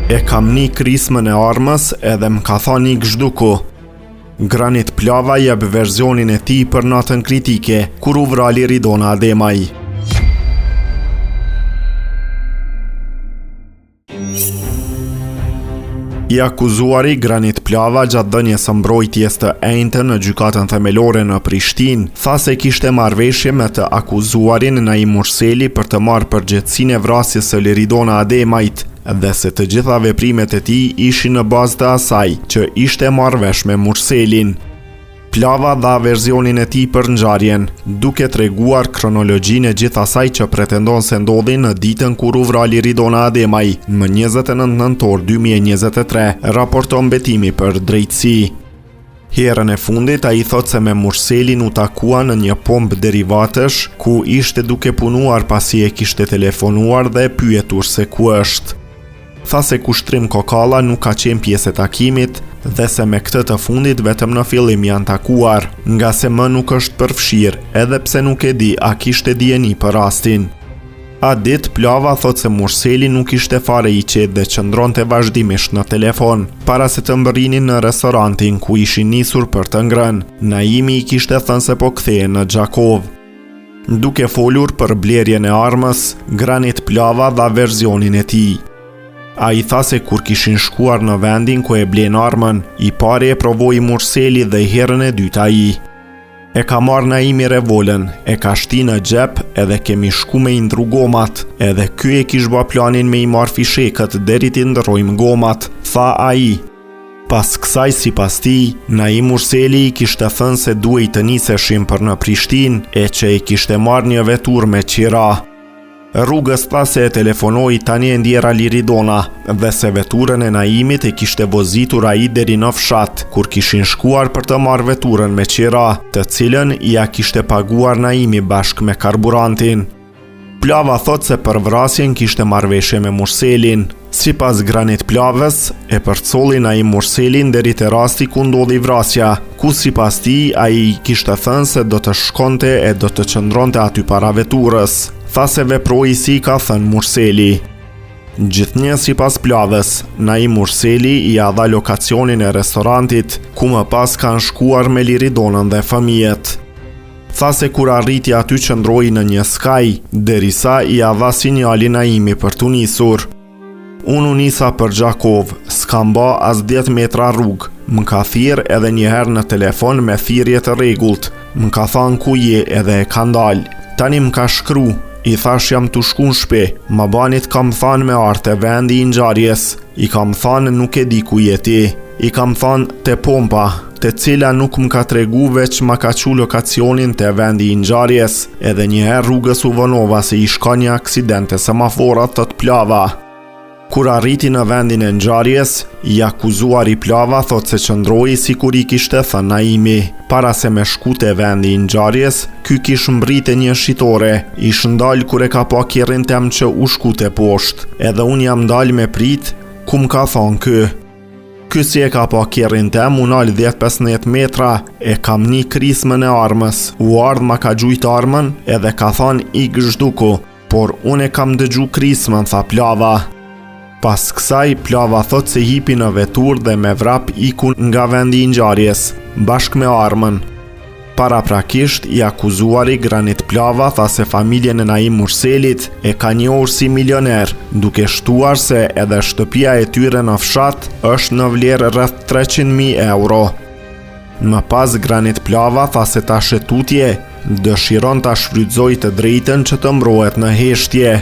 E kam një krismën e armës edhe më ka tha një gzhduku. Granit Plava jep verzionin e tij për natën kritike, kur u vra Liridona Ademaj. I akuzuari Granit Plava gjatë dhënies së mbrojtjes të enjtë në gjykatën themelore në Prishtinë, tha se kishte marrëveshje me të akuzuarin Naim Murseli për të marrë përgjegjësinë e vrasjes së Liridona Ademajt dhe se të gjitha veprimet e tij ishin në bazë të asaj që ishte marrë vesh me Murselin. Plava dha verzionin e tij për ngjarjen, duke treguar kronologjinë e gjithë asaj që pretendon se ndodhi në ditën kur u vra Liridona Ademaj, më 29 nëntor 2023, raporton Betimi për Drejtësi. Herën e fundit ai thot se me Murselin u takua në një pomp derivatesh ku ishte duke punuar pasi e kishte telefonuar dhe e pyetur se ku është. Tha se Kushtrim Kokalla nuk ka qenë pjesë e takimit dhe se me këtë të fundit vetëm në fillim janë takuar, nga se më nuk është përfshirë, edhe pse nuk e di a kishte dijeni për rastin. A dit Plava thot se Murseli nuk ishte fare i qetë dhe qëndronte vazhdimisht në telefon, para se të mbërrinin në restorantin ku ishin nisur për të ngrënë. Naimi i kishte thënë se po kthehej në Gjakov. Duke folur për blerjen e armës, Granit Plava dha verzionin e tij. A i tha se kur kishin shkuar në vendin ku e blen armën, i pari e provoi Murseli dhe herën e dytë ai. E ka marrë Naimi revolën, e ka shti në xhep edhe kemi shku me i ndru gomat, edhe ky e kish ba planin me i marrë fishekët deri t'i ndrojmë gomat, tha ai. Pas kësaj sipas tij, Naim Murseli i kishte thënë se duhej të niseshim për në Prishtinë e që i kishte marrë një veturë me qira. Rrugës tha se e telefonoi tani e ndjera Liridona dhe se veturën e Naimit e kishte vozitur ai deri në fshat, kur kishin shkuar për të marrë veturën me qira, të cilën ja kishte paguar Naimi bashkë me karburantin. Plava thot se për vrasjen kishte marrëveshje me Murselin. Sipas Granit Plavës, e përcolli Naim Murselin deri te rasti ku ndodhi vrasja, ku sipas tij ai kishte thënë se do të shkonte e do të qëndronte aty para veturës. Tha se veproi si ka thënë Murseli. Gjithnjë sipas Plavës, Naim Murseli i dha lokacionin e restorantit, ku më pas kanë shkuar me Liridonën dhe fëmijët. Tha se kur arriti aty qëndroi në një skaj, derisa i dha sinjalin Naimi për t'u nisur. Unë u nisa për Gjakov, s'kam ba as 10 metra rrugë, më ka thirr edhe një herë në telefon me thirrje të rregullt, më ka thënë ku je edhe e ka ndal. Tani më ka shkru, i thash jam t'u shku në shtëpi, ma banit kam thanë me arte vendi i ngjarjes, i kam thanë nuk e di ku je ti, i kam thanë te pompa, te cila nuk më ka tregu veç ma ka qu lokacionin te vendi i ngjarjes, edhe një herë rrugës u vonova se i shka një aksidente semaforat të Plava. Kur arriti në vendin e ngjarjes, i akuzuari Plava thot se qëndroi sikur i kishte thënë Naimi. Para se me shku te vendi i ngjarjes, ky kish mbrite një shitore, ish ndal kur e ka pa kerrin tem që u shkute poshtë, edhe unë jam ndal me prit, ku m'ka thonë ky. Ky si e ka pa kerrin tem, u nal 10-15 metra, e kam një krismën e armës, u ardh ma ka gjujt armën, edhe ka thonë i gzhduku, por unë e kam dëgju krismën, tha Plava. Pas kësaj, Plava thot se hipi në vetur dhe me vrap ikun nga vendi i ngjarjes, bashkë me armën. Paraprakisht, i akuzuari Granit Plava tha se familjen e Naim Murselit e ka njohur si milioner, duke shtuar se edhe shtëpia e tyre në fshat është në vlerë rreth 300.000 euro. Më pas Granit Plava tha se tash e tutje dëshiron ta shfrytëzojë të drejtën që të mbrohet në heshtje.